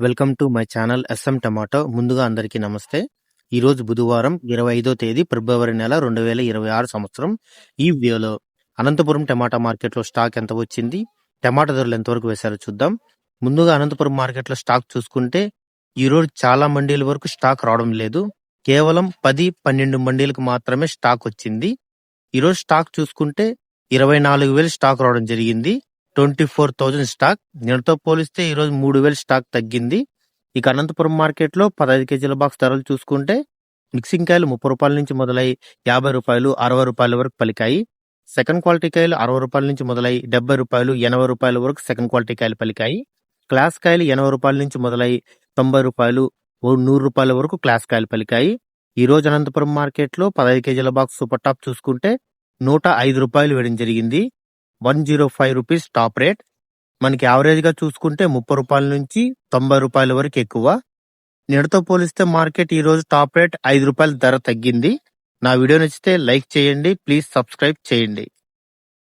Welcome to my channel S M tomato. ముందుగా అందరికీ నమస్తే. ఈరోజు బుధవారం 25వ తేదీ ఫిబ్రవరి నెల 2026 సంవత్సరం. ఈ వీడియోలో అనంతపురం టమాటా మార్కెట్లో స్టాక్ ఎంత వచ్చింది, టమాటా ధరలు ఎంతవరకు వేశారో చూద్దాం. ముందుగా అనంతపురం మార్కెట్లో స్టాక్ చూసుకుంటే ఈరోజు చాలా మండీల వరకు స్టాక్ రావడం లేదు. కేవలం 10-12 మండీలకు మాత్రమే స్టాక్ వచ్చింది. ఈరోజు స్టాక్ చూసుకుంటే 24,000 స్టాక్ రావడం జరిగింది. 24,000 స్టాక్. నిన్నతో పోలిస్తే ఈరోజు 3,000 స్టాక్ తగ్గింది. ఇక అనంతపురం మార్కెట్ లో 15 కేజీల బాక్స్ ధరలు చూసుకుంటే మిక్సింగ్ కాయలు 30 రూపాయల నుంచి మొదలై 50 రూపాయలు 60 రూపాయల వరకు పలికాయి. సెకండ్ క్వాలిటీ కాయలు 60 రూపాయల నుంచి మొదలై 70 రూపాయలు 80 రూపాయల వరకు సెకండ్ క్వాలిటీ కాయలు పలికాయి. క్లాస్ కాయలు 80 రూపాయల నుంచి మొదలై 90 రూపాయలు 100 రూపాయల వరకు క్లాస్ కాయలు పలికాయి. ఈ రోజు అనంతపురం మార్కెట్ లో 15 కేజీల బాక్స్ సూపర్ టాప్ చూసుకుంటే 105 రూపాయలు వేయడం జరిగింది. 105 రూపీస్ టాప్ రేట్. మనకి యావరేజ్ గా చూసుకుంటే 30 రూపాయల నుంచి 90 రూపాయల వరకు ఎక్కువ. నిన్నటితో పోలిస్తే మార్కెట్ ఈ రోజు టాప్ రేట్ 5 రూపాయల ధర తగ్గింది. నా వీడియో నచ్చితే లైక్ చేయండి, ప్లీజ్ సబ్స్క్రైబ్ చేయండి.